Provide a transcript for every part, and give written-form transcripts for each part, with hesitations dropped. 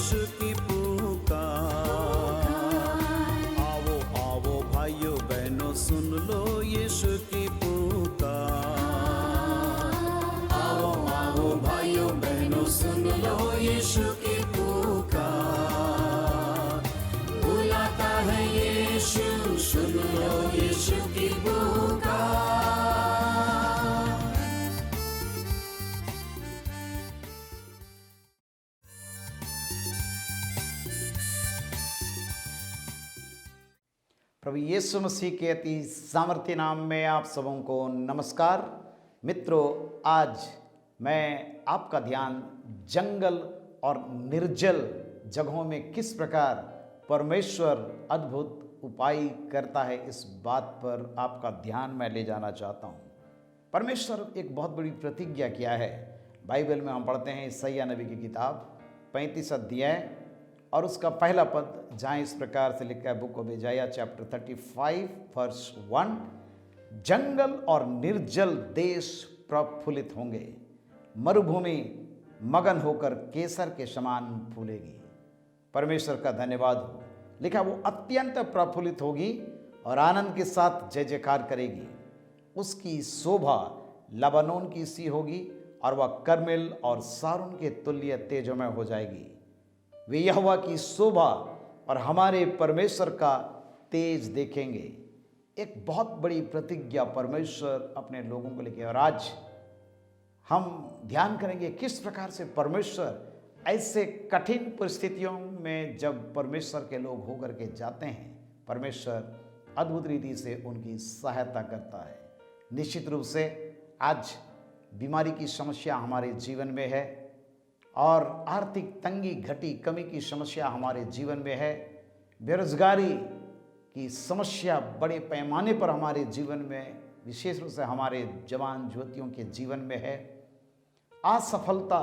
यीशु की पुकार। आओ आओ भाइयों बहनों सुन लो यीशु की पुकार। आओ आओ भाइयों बहनों सुन लो यीशु की पुकार। बुलाता है यीशु, सुन लो यीशु की पुकार। प्रभु यीशु मसीह के अति सामर्थ्य नाम में आप सबों को नमस्कार। मित्रों, आज मैं आपका ध्यान जंगल और निर्जल जगहों में किस प्रकार परमेश्वर अद्भुत उपाय करता है इस बात पर आपका ध्यान मैं ले जाना चाहता हूँ। परमेश्वर एक बहुत बड़ी प्रतिज्ञा किया है। बाइबल में हम पढ़ते हैं यशायाह नबी की किताब 35 अध्याय और उसका पहला पद, जहाँ इस प्रकार से लिखा है, बुक ऑफ यशायाह चैप्टर 35 वर्स 1, जंगल और निर्जल देश प्रफुल्लित होंगे, मरुभूमि मगन होकर केसर के समान फूलेगी। परमेश्वर का धन्यवाद हो। लिखा वो अत्यंत प्रफुल्लित होगी और आनंद के साथ जय जयकार करेगी। उसकी शोभा लबानोन की सी होगी और वह कर्मेल और सारून के तुल्य तेजोमय हो जाएगी। वे यहोवा की शोभा और हमारे परमेश्वर का तेज देखेंगे। एक बहुत बड़ी प्रतिज्ञा परमेश्वर अपने लोगों को लेके, और आज हम ध्यान करेंगे किस प्रकार से परमेश्वर ऐसे कठिन परिस्थितियों में जब परमेश्वर के लोग होकर के जाते हैं, परमेश्वर अद्भुत रीति से उनकी सहायता करता है। निश्चित रूप से आज बीमारी की समस्या हमारे जीवन में है और आर्थिक तंगी घटी कमी की समस्या हमारे जीवन में है। बेरोजगारी की समस्या बड़े पैमाने पर हमारे जीवन में, विशेष रूप से हमारे जवान युवतियों के जीवन में है। असफलता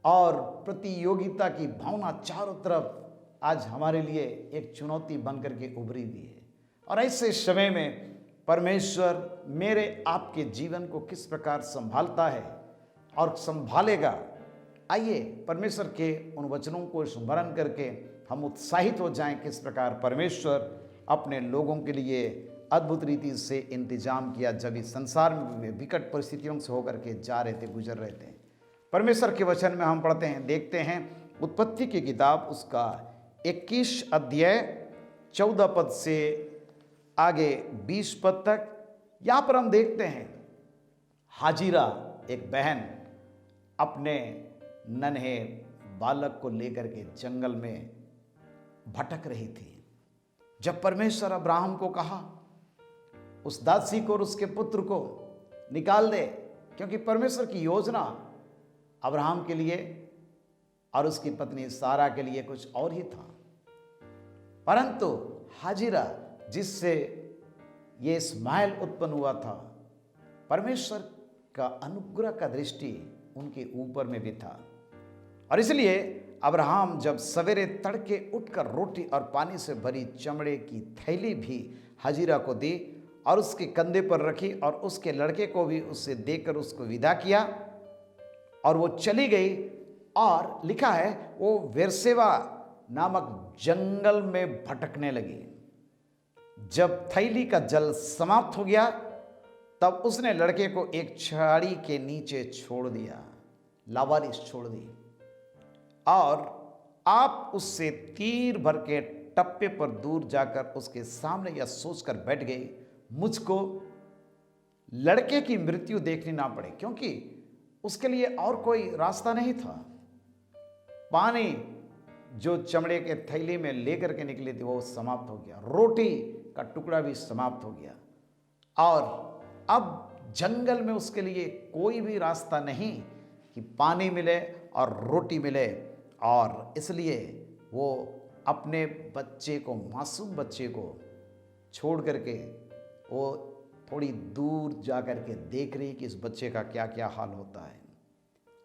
और प्रतियोगिता की भावना चारों तरफ आज हमारे लिए एक चुनौती बनकर के उभरी हुई है। और ऐसे समय में परमेश्वर मेरे आपके जीवन को किस प्रकार संभालता है और संभालेगा, आइए परमेश्वर के उन वचनों को स्मरण करके हम उत्साहित हो जाएं किस प्रकार परमेश्वर अपने लोगों के लिए अद्भुत रीति से इंतजाम किया जब इस संसार में विकट परिस्थितियों से होकर के जा रहे थे, गुजर रहे थे। परमेश्वर के वचन में हम पढ़ते हैं, देखते हैं उत्पत्ति की किताब उसका 21 अध्याय 14 पद से आगे 20 पद तक। यहाँ पर हम देखते हैं हाजिरा एक बहन अपने नन्हे बालक को लेकर के जंगल में भटक रही थी। जब परमेश्वर अब्राहम को कहा उस दासी को और उसके पुत्र को निकाल दे, क्योंकि परमेश्वर की योजना अब्राहम के लिए और उसकी पत्नी सारा के लिए कुछ और ही था, परंतु हाजिरा जिससे ये इस्माइल उत्पन्न हुआ था, परमेश्वर का अनुग्रह का दृष्टि उनके ऊपर में भी था। और इसलिए अब्राहम जब सवेरे तड़के उठकर रोटी और पानी से भरी चमड़े की थैली भी हाजिरा को दी और उसके कंधे पर रखी और उसके लड़के को भी उससे देकर उसको विदा किया और वो चली गई। और लिखा है वो बेर्शेबा नामक जंगल में भटकने लगी। जब थैली का जल समाप्त हो गया तब उसने लड़के को एक झाड़ी के नीचे छोड़ दिया, लावारिस छोड़ दी, और आप उससे तीर भर के टप्पे पर दूर जाकर उसके सामने यह सोचकर बैठ गई, मुझको लड़के की मृत्यु देखनी ना पड़े, क्योंकि उसके लिए और कोई रास्ता नहीं था। पानी जो चमड़े के थैली में लेकर के निकली थी वो समाप्त हो गया, रोटी का टुकड़ा भी समाप्त हो गया, और अब जंगल में उसके लिए कोई भी रास्ता नहीं कि पानी मिले और रोटी मिले। और इसलिए वो अपने बच्चे को, मासूम बच्चे को छोड़ करके वो थोड़ी दूर जा कर के देख रही कि इस बच्चे का क्या क्या हाल होता है।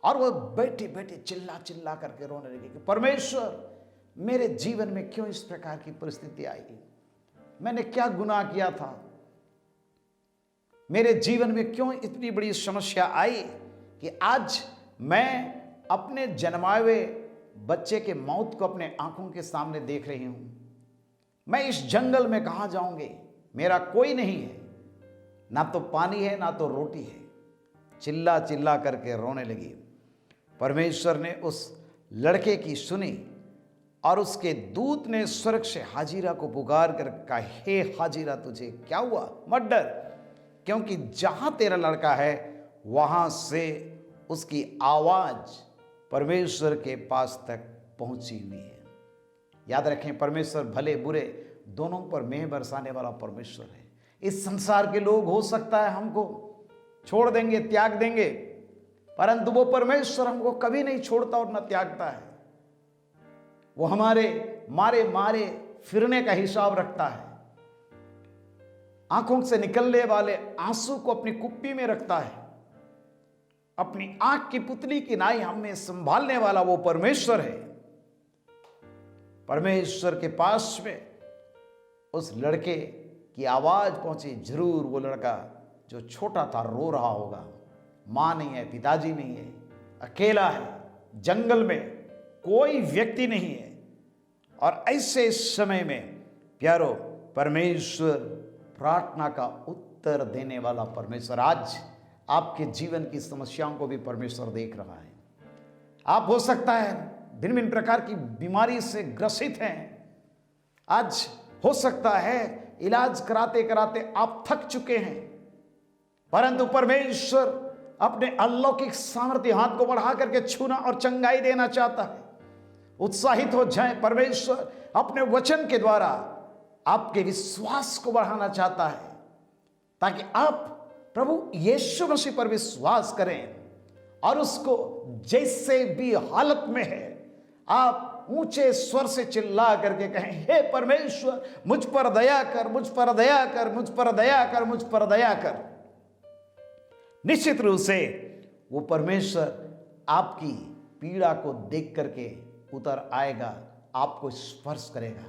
और वो बैठे बैठे चिल्ला चिल्ला करके रोने लगी कि परमेश्वर मेरे जीवन में क्यों इस प्रकार की परिस्थिति आई, मैंने क्या गुनाह किया था, मेरे जीवन में क्यों इतनी बड़ी समस्या आई कि आज मैं अपने जन्माए हुए बच्चे के मौत को अपने आंखों के सामने देख रही हूं। मैं इस जंगल में कहां जाऊंगी, मेरा कोई नहीं है, ना तो पानी है ना तो रोटी है। चिल्ला चिल्ला करके रोने लगी। परमेश्वर ने उस लड़के की सुनी और उसके दूत ने स्वर्ग से हाजिरा को पुकार कर कहा, हे हाजिरा तुझे क्या हुआ, मत डर, क्योंकि जहां तेरा लड़का है वहां से उसकी आवाज परमेश्वर के पास तक पहुंची हुई है। याद रखें, परमेश्वर भले बुरे दोनों पर मेह बरसाने वाला परमेश्वर है। इस संसार के लोग हो सकता है हमको छोड़ देंगे, त्याग देंगे, परंतु वो परमेश्वर हमको कभी नहीं छोड़ता और न त्यागता है। वो हमारे मारे मारे फिरने का हिसाब रखता है, आंखों से निकलने वाले आंसू को अपनी कुप्पी में रखता है। अपनी आंख की पुतली की नाई हमें संभालने वाला वो परमेश्वर है। परमेश्वर के पास में उस लड़के की आवाज पहुंची। जरूर वो लड़का जो छोटा था रो रहा होगा, मां नहीं है, पिताजी नहीं है, अकेला है, जंगल में कोई व्यक्ति नहीं है। और ऐसे समय में प्यारो, परमेश्वर प्रार्थना का उत्तर देने वाला परमेश्वर आज आपके जीवन की समस्याओं को भी परमेश्वर देख रहा है। आप हो सकता है भिन्न भिन्न प्रकार की बीमारी से ग्रसित हैं। आज हो सकता है इलाज कराते कराते आप थक चुके हैं, परंतु परमेश्वर अपने अलौकिक सामर्थ्य हाथ को बढ़ा करके छूना और चंगाई देना चाहता है। उत्साहित हो जाएं, परमेश्वर अपने वचन के द्वारा आपके विश्वास को बढ़ाना चाहता है, ताकि आप प्रभु यीशु मसीह पर विश्वास करें और उसको जैसे भी हालत में है आप ऊंचे स्वर से चिल्ला करके कहें, हे परमेश्वर मुझ पर दया कर, मुझ पर दया कर, मुझ पर दया कर, मुझ पर दया कर। निश्चित रूप से वो परमेश्वर आपकी पीड़ा को देख करके उतर आएगा, आपको स्पर्श करेगा,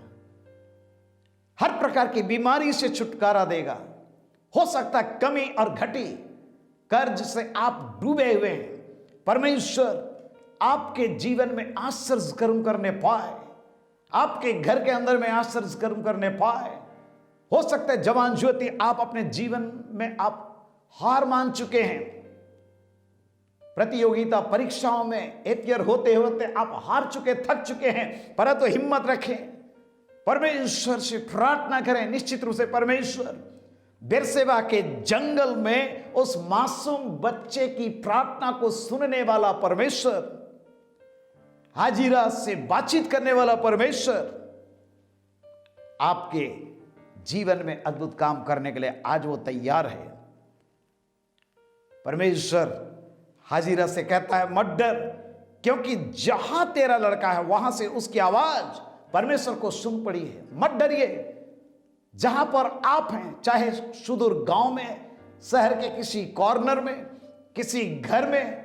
हर प्रकार की बीमारी से छुटकारा देगा। हो सकता कमी और घटी कर्ज से आप डूबे हुए हैं, परमेश्वर आपके जीवन में आश्चर्य कर्म करने पाए, आपके घर के अंदर में आश्चर्य कर्म करने पाए। हो सकता है जवान ज्योति आप अपने जीवन में आप हार मान चुके हैं, प्रतियोगिता परीक्षाओं में एतियर होते होते आप हार चुके, थक चुके हैं, परंतु हिम्मत रखें, परमेश्वर से प्रार्थना करें। निश्चित रूप से परमेश्वर बेरसेबा के जंगल में उस मासूम बच्चे की प्रार्थना को सुनने वाला परमेश्वर, हाजिरा से बातचीत करने वाला परमेश्वर आपके जीवन में अद्भुत काम करने के लिए आज वो तैयार है। परमेश्वर हाजिरा से कहता है, मत डर, क्योंकि जहां तेरा लड़का है वहां से उसकी आवाज परमेश्वर को सुन पड़ी है। मत डरिए, जहां पर आप हैं, चाहे सुदूर गांव में, शहर के किसी कॉर्नर में, किसी घर में,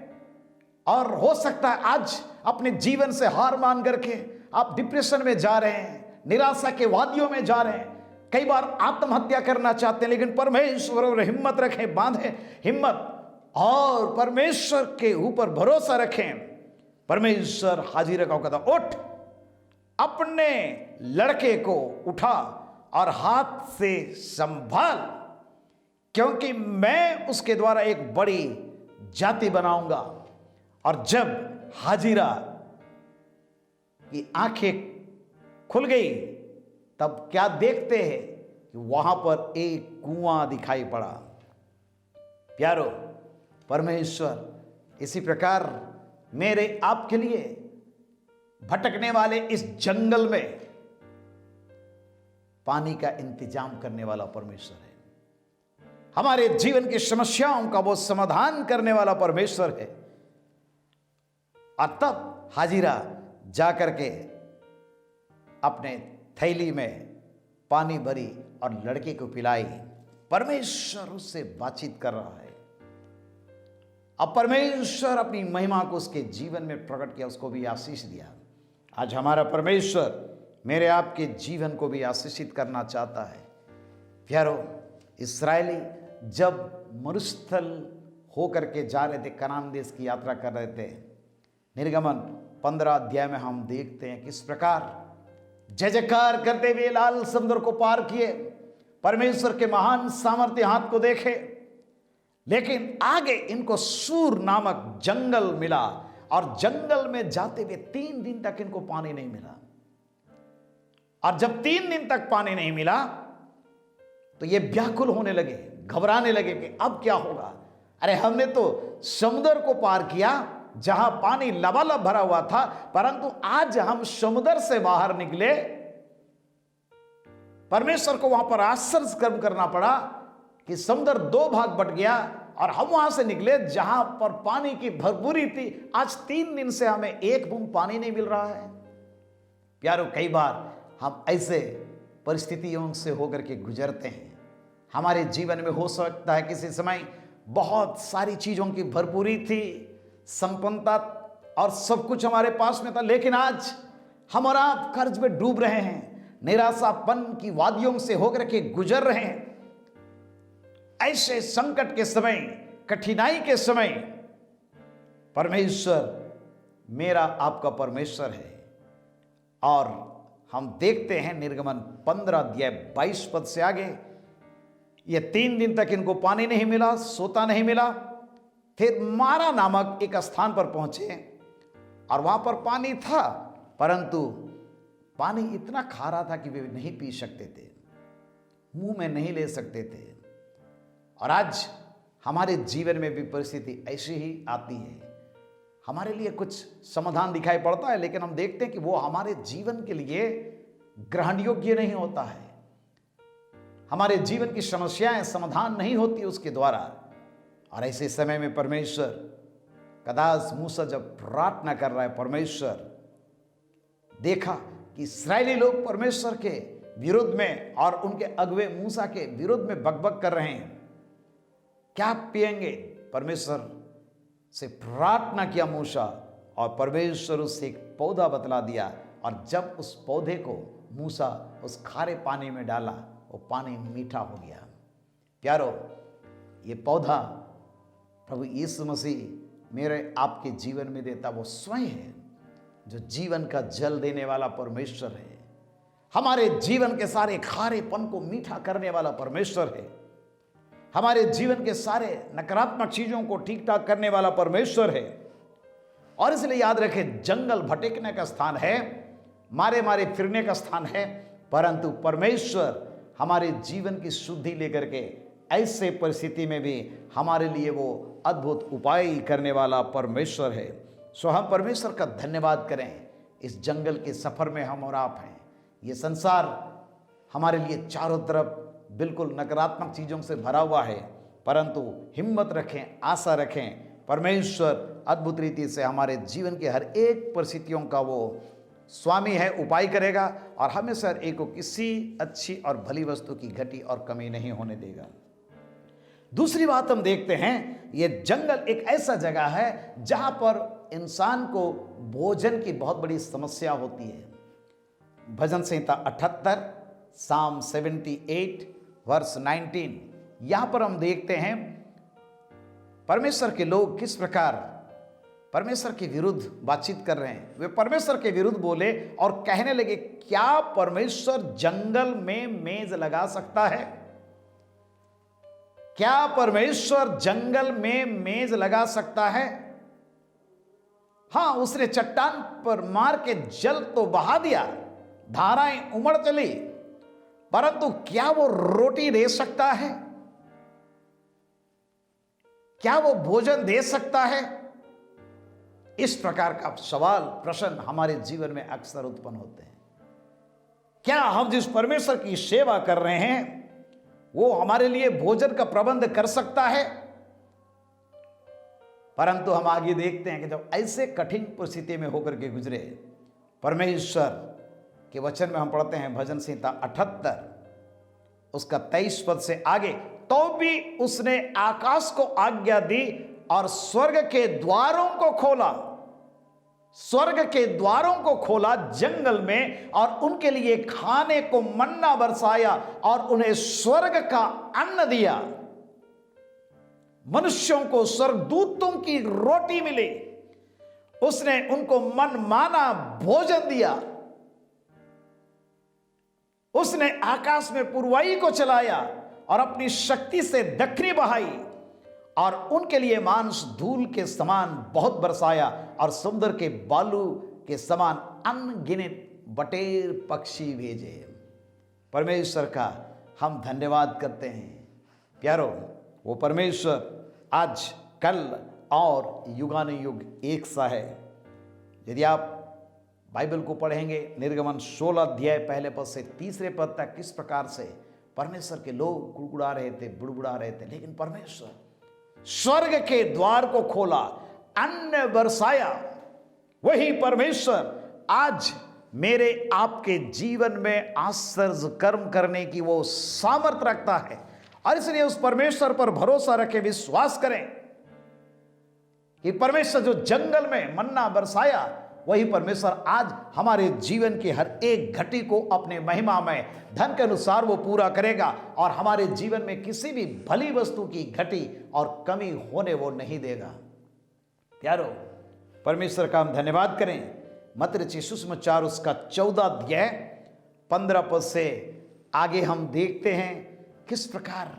और हो सकता है आज अपने जीवन से हार मान करके आप डिप्रेशन में जा रहे हैं, निराशा के वादियों में जा रहे हैं, कई बार आत्महत्या करना चाहते हैं, लेकिन परमेश्वर और हिम्मत रखें, बांधें हिम्मत और परमेश्वर के ऊपर भरोसा रखें। परमेश्वर हाजिर का कहता, उठ, अपने लड़के को उठा और हाथ से संभाल, क्योंकि मैं उसके द्वारा एक बड़ी जाति बनाऊंगा। और जब हाजिरा की आंखें खुल गई तब क्या देखते हैं कि वहां पर एक कुआं दिखाई पड़ा। प्यारो, परमेश्वर इसी प्रकार मेरे आपके लिए भटकने वाले इस जंगल में पानी का इंतजाम करने वाला परमेश्वर है। हमारे जीवन की समस्याओं का वो समाधान करने वाला परमेश्वर है। और तब हाजिरा जाकर के अपने थैली में पानी भरी और लड़के को पिलाई। परमेश्वर उससे बातचीत कर रहा है। अब परमेश्वर अपनी महिमा को उसके जीवन में प्रकट किया, उसको भी आशीष दिया। आज हमारा परमेश्वर मेरे आपके जीवन को भी आशीषित करना चाहता है। प्यारो, इस्राएली जब मरुस्थल होकर के जा रहे थे, कनान देश की यात्रा कर रहे थे, निर्गमन 15 अध्याय में हम देखते हैं किस प्रकार जय जयकार करते हुए लाल समुद्र को पार किए, परमेश्वर के महान सामर्थ्य हाथ को देखे। लेकिन आगे इनको सूर नामक जंगल मिला और जंगल में जाते हुए 3 दिन तक इनको पानी नहीं मिला। और जब 3 दिन तक पानी नहीं मिला तो ये व्याकुल होने लगे, घबराने लगे कि अब क्या होगा। अरे हमने तो समुद्र को पार किया जहां पानी लबालब भरा हुआ था, परंतु आज हम समुद्र से बाहर निकले, परमेश्वर को वहां पर आश्चर्य कर्म करना पड़ा कि समुद्र 2 भाग बट गया और हम वहां से निकले जहां पर पानी की भरपूरी थी। आज 3 दिन से हमें एक बूंद पानी नहीं मिल रहा है। प्यारो, कई बार हम ऐसे परिस्थितियों से होकर के गुजरते हैं। हमारे जीवन में हो सकता है किसी समय बहुत सारी चीजों की भरपूरी थी, संपन्नता और सब कुछ हमारे पास में था, लेकिन आज हम और आप कर्ज में डूब रहे हैं, निराशापन की वादियों से होकर के गुजर रहे हैं। ऐसे संकट के समय, कठिनाई के समय परमेश्वर मेरा आपका परमेश्वर है। और हम देखते हैं निर्गमन 15 अध्याय 22 पद से आगे, ये 3 दिन तक इनको पानी नहीं मिला, सोता नहीं मिला। फिर मारा नामक एक स्थान पर पहुंचे और वहां पर पानी था, परंतु पानी इतना खारा था कि वे नहीं पी सकते थे, मुंह में नहीं ले सकते थे। और आज हमारे जीवन में भी परिस्थिति ऐसी ही आती है। हमारे लिए कुछ समाधान दिखाई पड़ता है, लेकिन हम देखते हैं कि वो हमारे जीवन के लिए ग्रहण योग्य नहीं होता है। हमारे जीवन की समस्याएं समाधान नहीं होती उसके द्वारा। और ऐसे समय में परमेश्वर कदाच मूसा जब प्रार्थना कर रहा है, परमेश्वर देखा कि इस्राएली लोग परमेश्वर के विरुद्ध में और उनके अगुवे मूसा के विरुद्ध में बकबक कर रहे हैं, क्या पिएंगे। परमेश्वर से प्रार्थना किया मूसा, और परमेश्वर उससे एक पौधा बतला दिया। और जब उस पौधे को मूसा उस खारे पानी में डाला, वो पानी मीठा हो गया। प्यारो, ये पौधा प्रभु यीशु मसीह मेरे आपके जीवन में देता वो स्वयं है, जो जीवन का जल देने वाला परमेश्वर है। हमारे जीवन के सारे खारेपन को मीठा करने वाला परमेश्वर है। हमारे जीवन के सारे नकारात्मक चीजों को ठीक ठाक करने वाला परमेश्वर है। और इसलिए याद रखें, जंगल भटकने का स्थान है, मारे मारे फिरने का स्थान है, परंतु परमेश्वर हमारे जीवन की शुद्धि लेकर के ऐसे परिस्थिति में भी हमारे लिए वो अद्भुत उपाय करने वाला परमेश्वर है। सो हम परमेश्वर का धन्यवाद करें। इस जंगल के सफर में हम और आप हैं। ये संसार हमारे लिए चारों तरफ बिल्कुल नकारात्मक चीजों से भरा हुआ है, परंतु हिम्मत रखें, आशा रखें। परमेश्वर अद्भुत रीति से हमारे जीवन के हर एक परिस्थितियों का वो स्वामी है, उपाय करेगा और हमेशा हर एक को किसी अच्छी और भली वस्तु की घटी और कमी नहीं होने देगा। दूसरी बात हम देखते हैं, ये जंगल एक ऐसा जगह है जहां पर इंसान को भोजन की बहुत बड़ी समस्या होती है। भजन संहिता 78 साम 78 वर्स 19, यहां पर हम देखते हैं परमेश्वर के लोग किस प्रकार परमेश्वर के विरुद्ध बातचीत कर रहे हैं। वे परमेश्वर के विरुद्ध बोले और कहने लगे, क्या परमेश्वर जंगल में मेज लगा सकता है? क्या परमेश्वर जंगल में मेज लगा सकता है? हां, उसने चट्टान पर मार के जल तो बहा दिया, धाराएं उमड़ चली, परंतु क्या वो रोटी दे सकता है? क्या वो भोजन दे सकता है? इस प्रकार का सवाल, प्रश्न हमारे जीवन में अक्सर उत्पन्न होते हैं। क्या हम जिस परमेश्वर की सेवा कर रहे हैं वो हमारे लिए भोजन का प्रबंध कर सकता है? परंतु हम आगे देखते हैं कि जब ऐसे कठिन परिस्थिति में होकर के गुजरे, परमेश्वर के वचन में हम पढ़ते हैं भजन संहिता 78 उसका 23 पद से आगे, तो भी उसने आकाश को आज्ञा दी और स्वर्ग के द्वारों को खोला, स्वर्ग के द्वारों को खोला जंगल में, और उनके लिए खाने को मन्ना बरसाया और उन्हें स्वर्ग का अन्न दिया। मनुष्यों को स्वर्गदूतों की रोटी मिली, उसने उनको मनमाना भोजन दिया, उसने आकाश में पुरवाई को चलाया और अपनी शक्ति से दक्षिणी बहाई और उनके लिए मांस धूल के समान बहुत बरसाया और समुद्र के बालू के समान अनगिनत बटेर पक्षी भेजे। परमेश्वर का हम धन्यवाद करते हैं। प्यारो, वो परमेश्वर आज कल और युगानुयुग एक सा है। यदि आप बाइबल को पढ़ेंगे, निर्गमन 16 अध्याय पहले पद से तीसरे पद तक किस प्रकार से परमेश्वर के लोग गुड़गुड़ा रहे थे, बुड़बुड़ा रहे थे, लेकिन परमेश्वर स्वर्ग के द्वार को खोला, अन्न बरसाया। वही परमेश्वर आज मेरे आपके जीवन में आश्चर्य कर्म करने की वो सामर्थ रखता है, और इसलिए उस परमेश्वर पर भरोसा रखें, विश्वास करें कि परमेश्वर जो जंगल में मन्ना बरसाया, वही परमेश्वर आज हमारे जीवन की हर एक घटी को अपने महिमा में धन के अनुसार वो पूरा करेगा, और हमारे जीवन में किसी भी भली वस्तु की घटी और कमी होने वो नहीं देगा। प्यारो, परमेश्वर का हम धन्यवाद करें। मत्ती रचित सुसमाचार उसका 14 अध्याय 15 पद से आगे हम देखते हैं किस प्रकार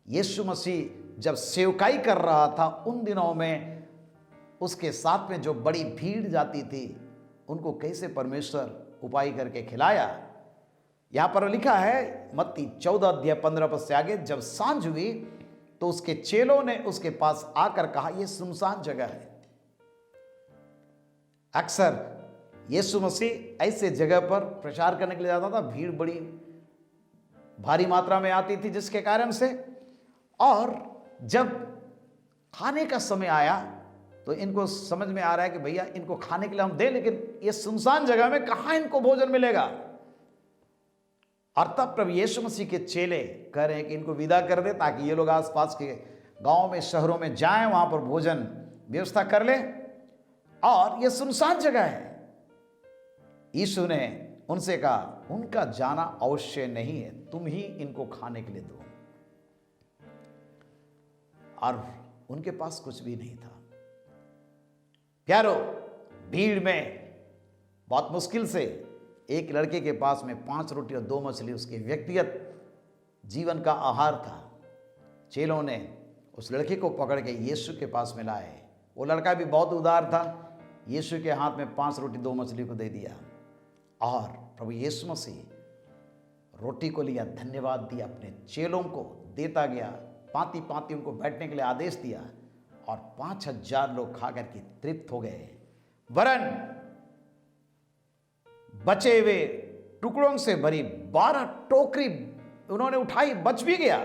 यीशु मसीह जब सेवकाई कर रहा था, उन दिनों में उसके साथ में जो बड़ी भीड़ जाती थी, उनको कैसे परमेश्वर उपाय करके खिलाया। यहां पर लिखा है मत्ती 14 अध्याय 15 पद से आगे, जब सांझ हुई तो उसके चेलों ने उसके पास आकर कहा, यह सुनसान जगह है। अक्सर यीशु मसीह ऐसे जगह पर प्रचार करने के लिए जाता था, भीड़ बड़ी भारी मात्रा में आती थी, जिसके कारण से, और जब खाने का समय आया तो इनको समझ में आ रहा है कि भैया इनको खाने के लिए हम दें, लेकिन ये सुनसान जगह में कहां इनको भोजन मिलेगा। और तब प्रभु यीशु मसीह के चेले कह रहे हैं कि इनको विदा कर दे, ताकि ये लोग आसपास के गांव में, शहरों में जाएं, वहां पर भोजन व्यवस्था कर ले, और ये सुनसान जगह है। यीशु ने उनसे कहा, उनका जाना अवश्य नहीं है, तुम ही इनको खाने के लिए दो। और उनके पास कुछ भी नहीं था। प्यारो, भीड़ में बहुत मुश्किल से एक लड़के के पास में 5 रोटी और 2 मछली उसके व्यक्तिगत जीवन का आहार था। चेलों ने उस लड़के को पकड़ के यीशु के पास में लाए। वो लड़का भी बहुत उदार था, यीशु के हाथ में 5 रोटी 2 मछली को दे दिया, और प्रभु यीशु मसीह रोटी को लिया, धन्यवाद दिया, अपने चेलों को देता गया, पांति पांति उनको बैठने के लिए आदेश दिया, और 5000 लोग खा करके तृप्त हो गए। वरन बचे हुए टुकड़ों से भरी 12 टोकरी उन्होंने उठाई, बच भी गया,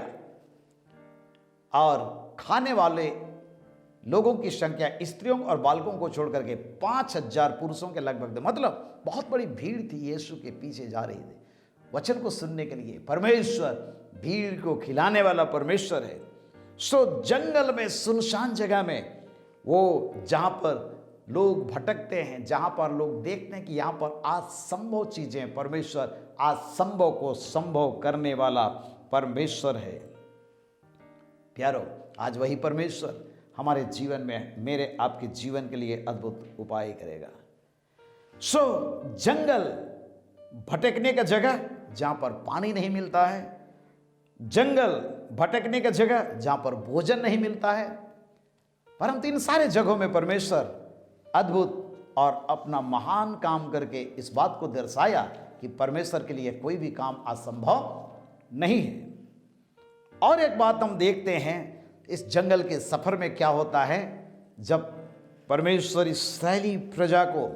और खाने वाले लोगों की संख्या स्त्रियों और बालकों को छोड़कर के 5000 पुरुषों के लगभग थे। मतलब बहुत बड़ी भीड़ थी, यीशु के पीछे जा रही थी वचन को सुनने के लिए। परमेश्वर भीड़ को खिलाने वाला परमेश्वर है। सो जंगल में, सुनसान जगह में, वो जहां पर लोग भटकते हैं, जहां पर लोग देखते हैं कि यहां पर असंभव चीजें, परमेश्वर असंभव को संभव करने वाला परमेश्वर है। प्यारो, आज वही परमेश्वर हमारे जीवन में, मेरे आपके जीवन के लिए अद्भुत उपाय करेगा। सो जंगल भटकने का जगह जहां पर पानी नहीं मिलता है, जंगल भटकने का जगह जहां पर भोजन नहीं मिलता है, परंतु इन सारे जगहों में परमेश्वर अद्भुत और अपना महान काम करके इस बात को दर्शाया कि परमेश्वर के लिए कोई भी काम असंभव नहीं है। और एक बात हम देखते हैं इस जंगल के सफर में क्या होता है, जब परमेश्वर इस्राएली प्रजा को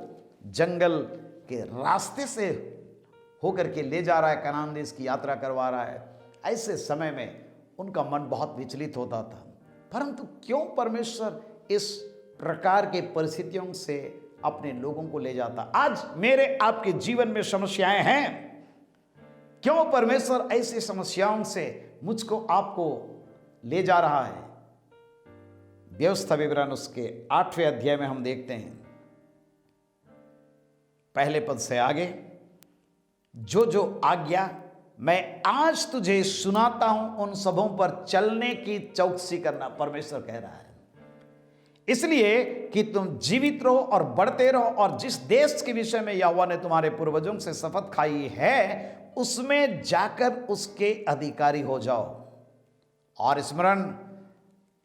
जंगल के रास्ते से होकर के ले जा रहा है, कनान देश की यात्रा करवा रहा है, ऐसे समय में उनका मन बहुत विचलित होता था। परंतु क्यों परमेश्वर इस प्रकार के परिस्थितियों से अपने लोगों को ले जाता? आज मेरे आपके जीवन में समस्याएं हैं, क्यों परमेश्वर ऐसी समस्याओं से मुझको आपको ले जा रहा है? व्यवस्था विवरण उसके 8वें अध्याय में हम देखते हैं, पहले पद से आगे, जो जो आज्ञा मैं आज तुझे सुनाता हूं, उन सबों पर चलने की चौकसी करना। परमेश्वर कह रहा है, इसलिए कि तुम जीवित रहो और बढ़ते रहो, और जिस देश के विषय में यहोवा ने तुम्हारे पूर्वजों से शपथ खाई है उसमें जाकर उसके अधिकारी हो जाओ। और स्मरण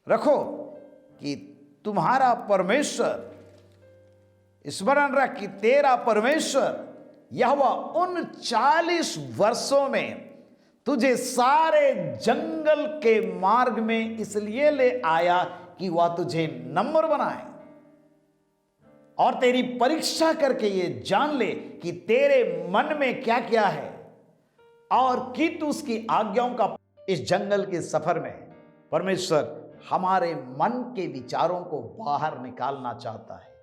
रखो कि तुम्हारा परमेश्वर, स्मरण रख कि तेरा परमेश्वर यहोवा उन 40 वर्षों में तुझे सारे जंगल के मार्ग में इसलिए ले आया कि वह तुझे नम्र बनाए और तेरी परीक्षा करके ये जान ले कि तेरे मन में क्या क्या है, और कि तू उसकी आज्ञाओं का। इस जंगल के सफर में परमेश्वर हमारे मन के विचारों को बाहर निकालना चाहता है।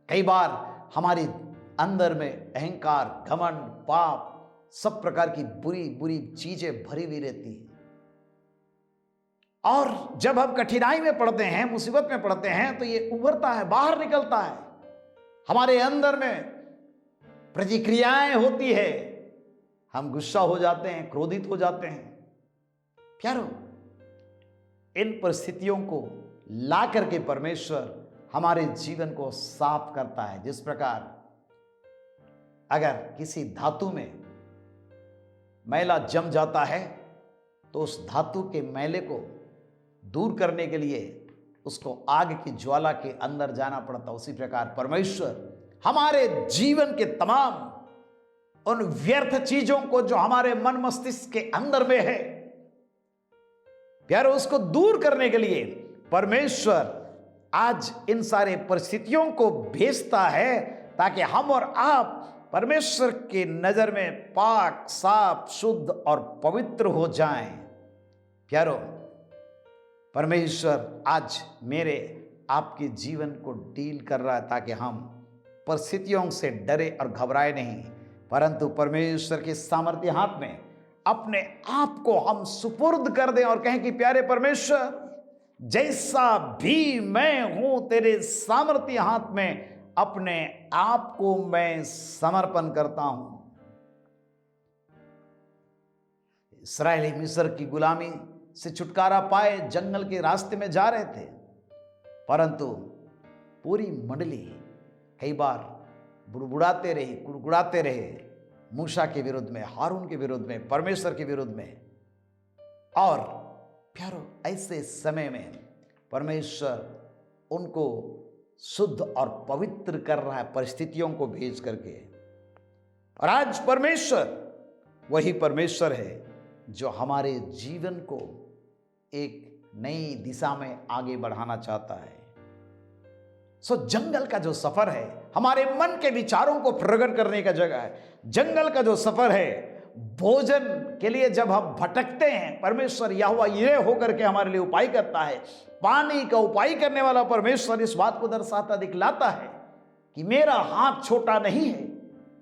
कई बार हमारे अंदर में अहंकार, घमंड, पाप, सब प्रकार की बुरी बुरी चीजें भरी हुई रहती है, और जब हम कठिनाई में पड़ते हैं, मुसीबत में पड़ते हैं, तो ये उभरता है, बाहर निकलता है। हमारे अंदर में प्रतिक्रियाएं होती है, हम गुस्सा हो जाते हैं, क्रोधित हो जाते हैं। प्यारो, इन परिस्थितियों को ला करके परमेश्वर हमारे जीवन को साफ करता है। जिस प्रकार अगर किसी धातु में मैला जम जाता है तो उस धातु के मैले को दूर करने के लिए उसको आग की ज्वाला के अंदर जाना पड़ता, उसी प्रकार परमेश्वर हमारे जीवन के तमाम उन व्यर्थ चीजों को जो हमारे मन मस्तिष्क के अंदर में है, प्यारो, उसको दूर करने के लिए परमेश्वर आज इन सारे परिस्थितियों को भेजता है ताकि हम और आप परमेश्वर के नजर में पाक, साफ, शुद्ध और पवित्र हो जाएं। प्यारो, परमेश्वर आज मेरे आपके जीवन को डील कर रहा है ताकि हम परिस्थितियों से डरे और घबराए नहीं, परंतु परमेश्वर के सामर्थ्य हाथ में अपने आप को हम सुपुर्द कर दें और कहें कि प्यारे परमेश्वर, जैसा भी मैं हूं तेरे सामर्थ्य हाथ में अपने आप को मैं समर्पण करता हूं। इस्राएली मिस्र की गुलामी से छुटकारा पाए जंगल के रास्ते में जा रहे थे, परंतु पूरी मंडली कई बार बुड़बुड़ाते रहे, गुड़गुड़ाते रहे मूसा के विरुद्ध में, हारून के विरुद्ध में, परमेश्वर के विरुद्ध में। और प्यारो, ऐसे समय में परमेश्वर उनको शुद्ध और पवित्र कर रहा है परिस्थितियों को भेज करके। और आज परमेश्वर वही परमेश्वर है जो हमारे जीवन को एक नई दिशा में आगे बढ़ाना चाहता है। सो जंगल का जो सफर है हमारे मन के विचारों को प्रकट करने का जगह है। जंगल का जो सफर है भोजन के लिए जब हम भटकते हैं, परमेश्वर यहोवा यिरे होकर के हमारे लिए उपाय करता है। पानी का उपाय करने वाला परमेश्वर इस बात को दर्शाता, दिखलाता है कि मेरा हाथ छोटा नहीं है।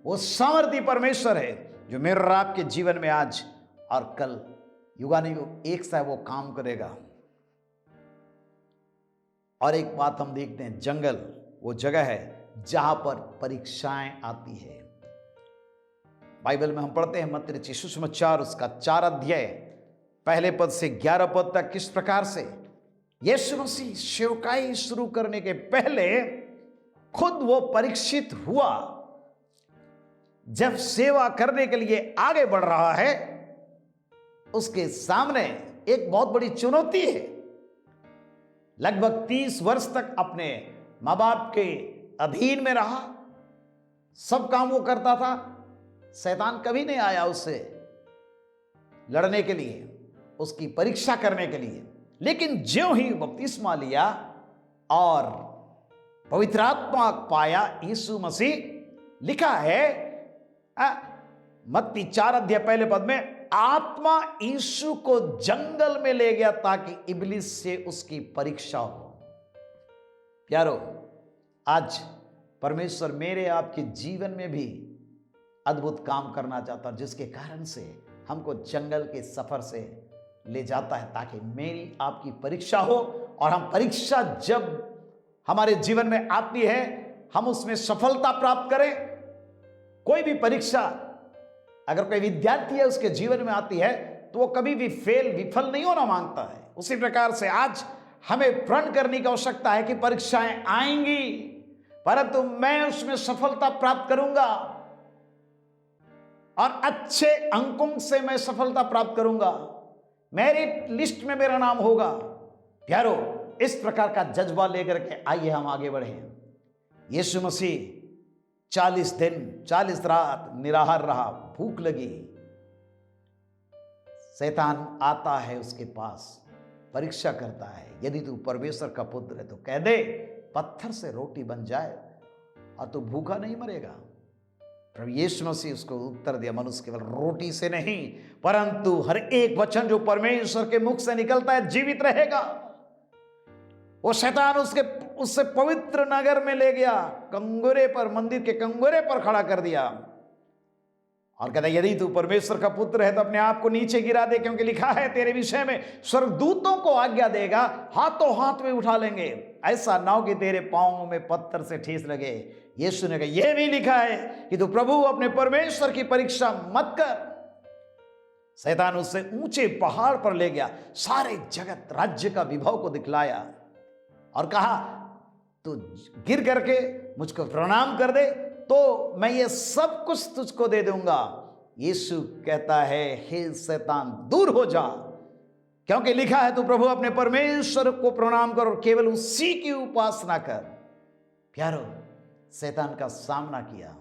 वो सामर्थी परमेश्वर है जो मेरे और आपके जीवन में आज और कल युगानुयुग एक सा वो काम करेगा। और एक बात हम देखते हैं, जंगल वो जगह है जहां पर परीक्षाएं आती है। बाइबल में हम पढ़ते हैं मत्ती रचित सुसमाचार उसका 4 अध्याय पहले पद से 11 पद तक किस प्रकार से यीशु मसीह सेवकाई शुरू करने के पहले खुद वो परीक्षित हुआ। जब सेवा करने के लिए आगे बढ़ रहा है, उसके सामने एक बहुत बड़ी चुनौती है। लगभग 30 वर्ष तक अपने माँ बाप के अधीन में रहा, सब काम वो करता था। शैतान कभी नहीं आया उससे लड़ने के लिए, उसकी परीक्षा करने के लिए। लेकिन ज्यों ही बपतिस्मा लिया और पवित्र आत्मा पाया, यीशु मसीह लिखा है मत्ती 4 अध्याय पहले पद में, आत्मा यीशु को जंगल में ले गया ताकि इब्लिस से उसकी परीक्षा हो। प्यारो, आज परमेश्वर मेरे आपके जीवन में भी अद्भुत काम करना चाहता है, जिसके कारण से हमको जंगल के सफर से ले जाता है ताकि मेरी आपकी परीक्षा हो। और हम परीक्षा जब हमारे जीवन में आती है, हम उसमें सफलता प्राप्त करें। कोई भी परीक्षा अगर कोई विद्यार्थी है उसके जीवन में आती है तो वो कभी भी विफल नहीं होना मांगता है। उसी प्रकार से आज हमें प्रण करने की आवश्यकता है कि परीक्षाएं आएंगी, परंतु मैं उसमें सफलता प्राप्त करूंगा और अच्छे अंकों से मैं सफलता प्राप्त करूंगा, मेरिट लिस्ट में मेरा नाम होगा। प्यारो, इस प्रकार का जज्बा लेकर के आइए हम आगे बढ़े। यीशु मसीह 40 दिन 40 रात निराहार रहा, भूख लगी। शैतान आता है उसके पास, परीक्षा करता है, यदि तू परमेश्वर का पुत्र है तो कह दे पत्थर से रोटी बन जाए और तू भूखा नहीं मरेगा। प्रभु यीशु मसीह उसको उत्तर दिया, मनुष्य केवल रोटी से नहीं परंतु हर एक वचन जो परमेश्वर के मुख से निकलता है जीवित रहेगा। वो शैतान उससे पवित्र नगर में ले गया, कंगोरे पर, मंदिर के कंगोरे पर खड़ा कर दिया और कहता यदि तू परमेश्वर का पुत्र है तो अपने आप को नीचे गिरा दे, क्योंकि लिखा है तेरे विषय में स्वर्गदूतों को आज्ञा देगा, हाथों हाथ में उठा लेंगे, ऐसा ना हो कि तेरे पांवों में पत्थर से ठेस लगे। यीशु ने कहा यह भी लिखा है कि तू प्रभु अपने परमेश्वर की परीक्षा मत कर। शैतान उससे ऊंचे पहाड़ पर ले गया, सारे जगत राज्य का विभव को दिखलाया और कहा तू गिर करके मुझको प्रणाम कर दे तो मैं ये सब कुछ तुझको दे दूंगा। यीशु कहता है हे शैतान दूर हो जा, क्योंकि लिखा है तू प्रभु अपने परमेश्वर को प्रणाम कर और केवल उसी की उपासना कर। प्यारो, शैतान का सामना किया।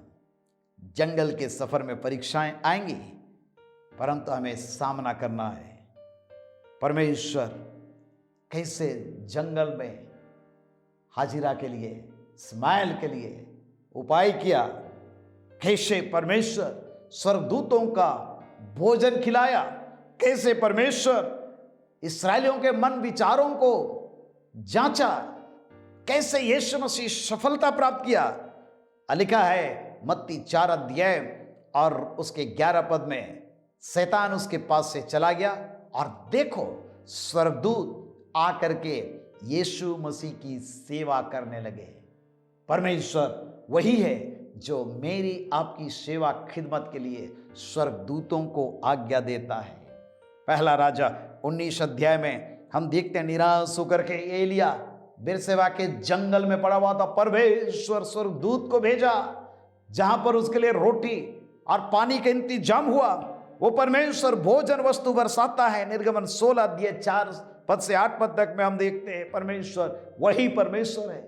जंगल के सफर में परीक्षाएं आएंगी, परंतु हमें सामना करना है। परमेश्वर कैसे जंगल में हाजिरा के लिए, इस्माइल के लिए उपाय किया, कैसे परमेश्वर स्वर्गदूतों का भोजन खिलाया, कैसे परमेश्वर इस्राएलियों के मन विचारों को जांचा, कैसे यीशु मसीह सफलता प्राप्त किया। लिखा है मत्ती 4 अध्याय और उसके 11 पद में, शैतान उसके पास से चला गया और देखो स्वर्गदूत आकर के यीशु मसीह की सेवा करने लगे। परमेश्वर वही है जो मेरी आपकी सेवा खिदमत के लिए स्वर्गदूतों को आज्ञा देता है। पहला राजा 19 अध्याय में हम देखते हैं निराश होकर के एलिया बिरसेबा के जंगल में पड़ा हुआ था। परमेश्वर स्वर्गदूत को भेजा, जहां पर उसके लिए रोटी और पानी का इंतजाम हुआ। वो परमेश्वर भोजन वस्तु बरसाता है। निर्गमन 16 अध्याय 4 पद से 8 पद तक में हम देखते हैं परमेश्वर वही परमेश्वर है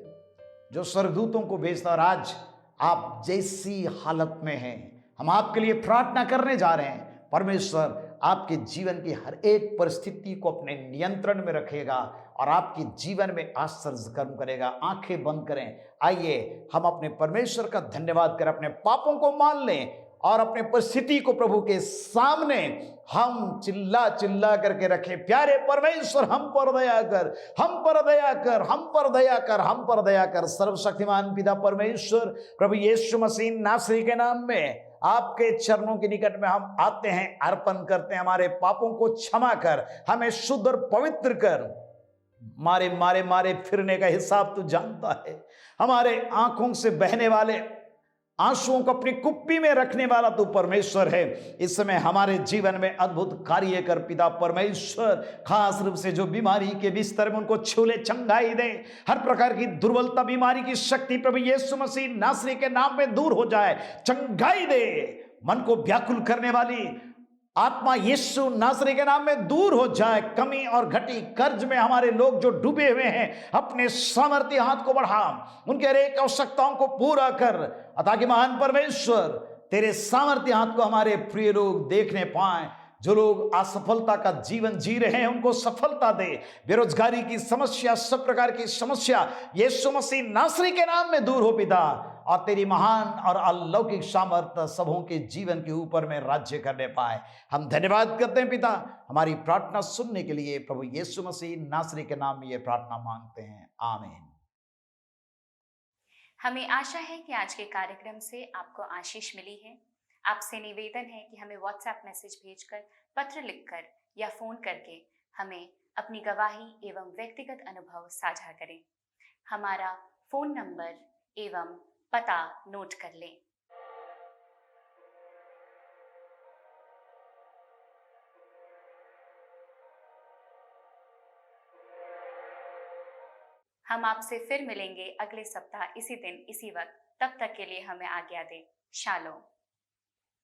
जो स्वर्गदूतों को भेजता। और आज आप जैसी हालत में हैं, हम आपके लिए प्रार्थना करने जा रहे हैं। परमेश्वर आपके जीवन की हर एक परिस्थिति को अपने नियंत्रण में रखेगा और आपके जीवन में आश्चर्य कर्म करेगा। आंखें बंद करें, आइए हम अपने परमेश्वर का धन्यवाद करें, अपने पापों को मान लें और अपने परिस्थिति को प्रभु के सामने हम चिल्ला चिल्ला करके रखें। प्यारे परमेश्वर हम पर दया कर, हम पर दया कर, हम पर दया कर, हम पर दया कर। सर्वशक्तिमान पिता परमेश्वर प्रभु यीशु मसीह नासरी के नाम में आपके चरणों के निकट में हम आते हैं, अर्पण करते हैं। हमारे पापों को क्षमा कर, हमें शुद्ध और पवित्र कर। मारे मारे मारे फिरने का हिसाब तू जानता है। हमारे आंखों से बहने वाले आंसुओं को अपनी कुप्पी में रखने वाला तू परमेश्वर है। इस समय हमारे जीवन में अद्भुत कार्य कर पिता परमेश्वर। खास रूप से जो बीमारी के बिस्तर में उनको छूले, चंगाई दे। हर प्रकार की दुर्बलता, बीमारी की शक्ति प्रभु यीशु मसीह नासरी के नाम में दूर हो जाए, चंगाई दे। मन को व्याकुल करने वाली आत्मा यीशु नासरी के नाम में दूर हो जाए। कमी और घटी कर्ज में हमारे लोग जो डूबे हुए हैं, अपने सामर्थ्य हाथ को बढ़ा, उनके हर एक आवश्यकताओं को पूरा कर, ताकि महान परमेश्वर तेरे सामर्थ्य हाथ को हमारे प्रिय लोग देखने पाएं। जो लोग असफलता का जीवन जी रहे हैं उनको सफलता दे। बेरोजगारी की समस्या, सब प्रकार की समस्या यीशु मसीह नासरी के नाम में दूर हो पिता, और तेरी महान और अलौकिक सामर्थ्य सबों के जीवन के ऊपर में राज्य करने पाए। हम धन्यवाद करते हैं पिता, हमारी प्रार्थना सुनने के लिए। प्रभु यीशु मसीह नासरी के नाम में ये प्रार्थना मांगते हैं, आमीन। हमें आशा है कि आज के कार्यक्रम से आपको आशीष मिली है। आपसे निवेदन है कि हमें व्हाट्सएप मैसेज भेजकर, पत्र लिखकर या फोन करके हमें अपनी गवाही एवं व्यक्तिगत अनुभव साझा करें। हमारा फोन नंबर एवं पता नोट कर लें। हम आपसे फिर मिलेंगे अगले सप्ताह इसी दिन इसी वक्त। तब तक के लिए हमें आज्ञा दें। शालोम।